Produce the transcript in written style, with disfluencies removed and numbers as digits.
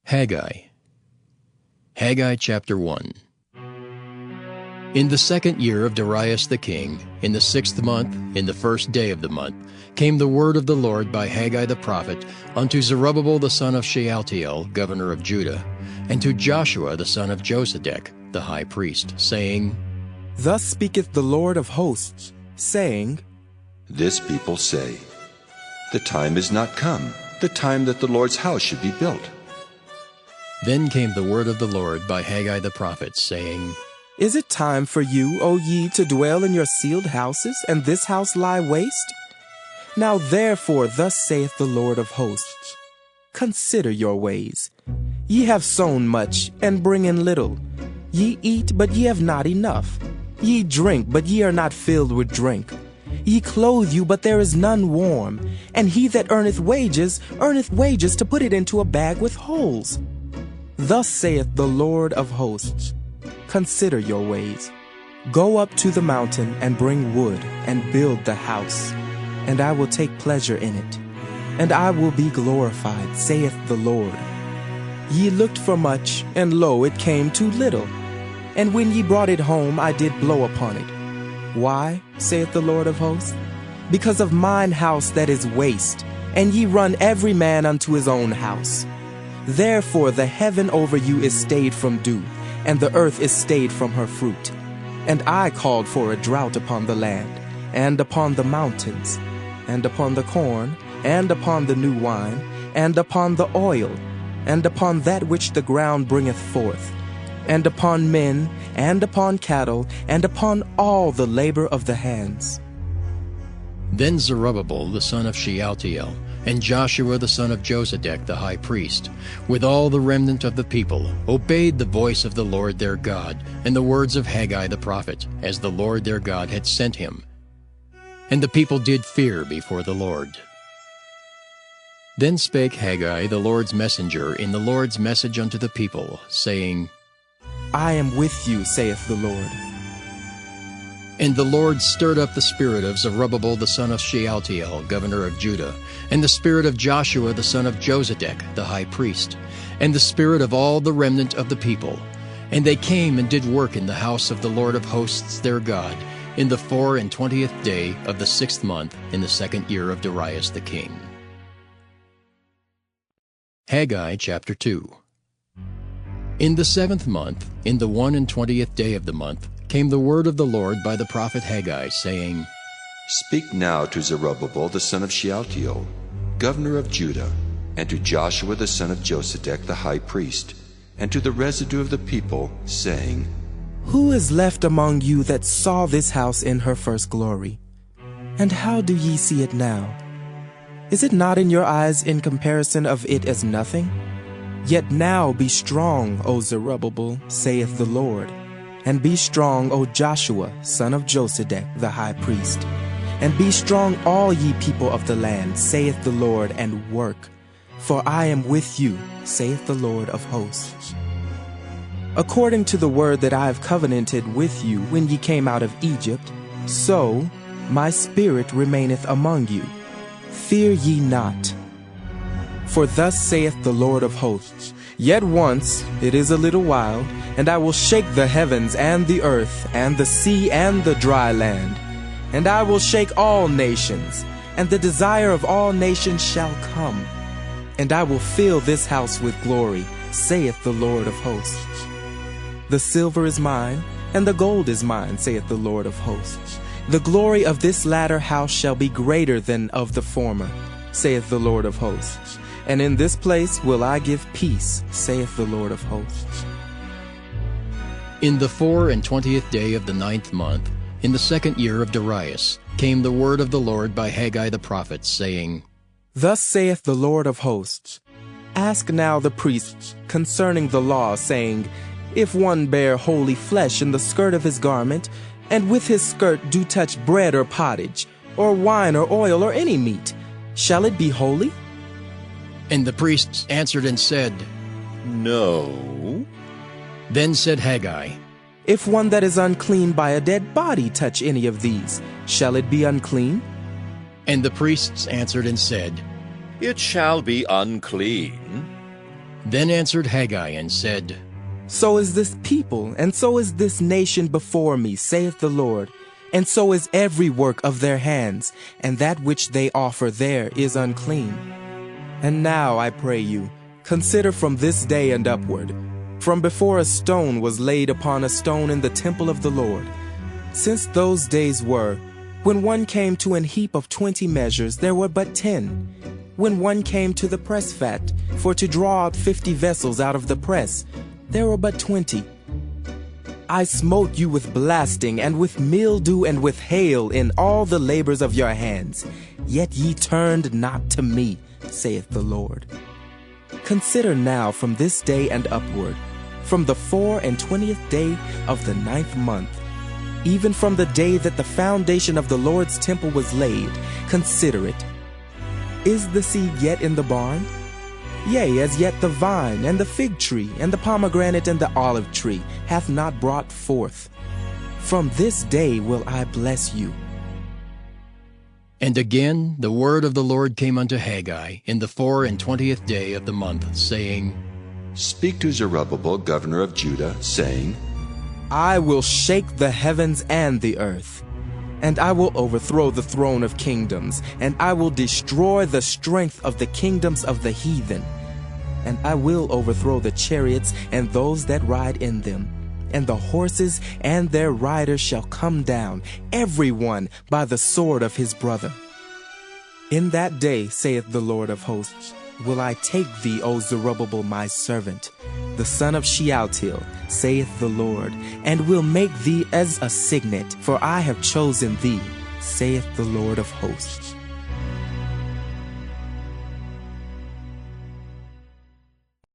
Haggai. Haggai chapter 1. In the 2nd year of Darius the king, in the 6th month, in the 1st day of the month, came the word of the Lord by Haggai the prophet unto Zerubbabel the son of Shealtiel, governor of Judah, and to Joshua the son of Josedech, the high priest, saying, Thus speaketh the Lord of hosts, saying, This people say, The time is not come, the time that the Lord's house should be built. Then came the word of the Lord by Haggai the prophet, saying, Is it time for you, O ye, to dwell in your sealed houses, and this house lie waste? Now therefore thus saith the Lord of hosts, Consider your ways. Ye have sown much, and bring in little. Ye eat, but ye have not enough. Ye drink, but ye are not filled with drink. Ye clothe you, but there is none warm. And he that earneth wages to put it into a bag with holes. Thus saith the Lord of hosts, Consider your ways. Go up to the mountain, and bring wood, and build the house, and I will take pleasure in it, and I will be glorified, saith the Lord. Ye looked for much, and lo, it came too little. And when ye brought it home, I did blow upon it. Why, saith the Lord of hosts? Because of mine house that is waste, and ye run every man unto his own house. Therefore the heaven over you is stayed from dew, and the earth is stayed from her fruit. And I called for a drought upon the land, and upon the mountains, and upon the corn, and upon the new wine, and upon the oil, and upon that which the ground bringeth forth, and upon men, and upon cattle, and upon all the labor of the hands. Then Zerubbabel the son of Shealtiel, and Joshua the son of Josedech the high priest, with all the remnant of the people, obeyed the voice of the Lord their God, and the words of Haggai the prophet, as the Lord their God had sent him. And the people did fear before the Lord. Then spake Haggai the Lord's messenger in the Lord's message unto the people, saying, I am with you, saith the Lord. And the Lord stirred up the spirit of Zerubbabel the son of Shealtiel, governor of Judah, and the spirit of Joshua the son of Josedech, the high priest, and the spirit of all the remnant of the people. And they came and did work in the house of the Lord of hosts their God, in the 24th day of the 6th month, in the 2nd year of Darius the king. Haggai chapter 2. In the 7th month, in the 21st day of the month, came the word of the Lord by the prophet Haggai, saying, Speak now to Zerubbabel the son of Shealtiel, governor of Judah, and to Joshua the son of Josedech the high priest, and to the residue of the people, saying, Who is left among you that saw this house in her first glory? And how do ye see it now? Is it not in your eyes in comparison of it as nothing? Yet now be strong, O Zerubbabel, saith the Lord. And be strong, O Joshua, son of Josedech, the high priest. And be strong, all ye people of the land, saith the Lord, and work. For I am with you, saith the Lord of hosts. According to the word that I have covenanted with you when ye came out of Egypt, so my spirit remaineth among you. Fear ye not. For thus saith the Lord of hosts, Yet once, it is a little while, and I will shake the heavens and the earth, and the sea and the dry land. And I will shake all nations, and the desire of all nations shall come. And I will fill this house with glory, saith the Lord of hosts. The silver is mine, and the gold is mine, saith the Lord of hosts. The glory of this latter house shall be greater than of the former, saith the Lord of hosts. And in this place will I give peace, saith the Lord of hosts. In the 24th day of the 9th month, in the 2nd year of Darius, came the word of the Lord by Haggai the prophet, saying, Thus saith the Lord of hosts, Ask now the priests concerning the law, saying, If one bear holy flesh in the skirt of his garment, and with his skirt do touch bread or pottage, or wine or oil or any meat, shall it be holy? And the priests answered and said, No. Then said Haggai, If one that is unclean by a dead body touch any of these, shall it be unclean? And the priests answered and said, It shall be unclean. Then answered Haggai and said, So is this people, and so is this nation before me, saith the Lord. And so is every work of their hands, and that which they offer there is unclean. And now, I pray you, consider from this day and upward, from before a stone was laid upon a stone in the temple of the Lord. Since those days were, when one came to an heap of 20 measures, there were but 10. When one came to the press fat, for to draw out 50 vessels out of the press, there were but 20. I smote you with blasting, and with mildew, and with hail in all the labors of your hands. Yet ye turned not to me, saith the Lord. Consider now from this day and upward, from the 24th day of the 9th month, even from the day that the foundation of the Lord's temple was laid, consider it. Is the seed yet in the barn? Yea, as yet the vine, and the fig tree, and the pomegranate, and the olive tree hath not brought forth. From this day will I bless you. And again the word of the Lord came unto Haggai in the 24th day of the month, saying, Speak to Zerubbabel, governor of Judah, saying, I will shake the heavens and the earth, and I will overthrow the throne of kingdoms, and I will destroy the strength of the kingdoms of the heathen. And I will overthrow the chariots and those that ride in them, and the horses and their riders shall come down, every one by the sword of his brother. In that day, saith the Lord of hosts, will I take thee, O Zerubbabel, my servant, the son of Shealtiel, saith the Lord, and will make thee as a signet, for I have chosen thee, saith the Lord of hosts.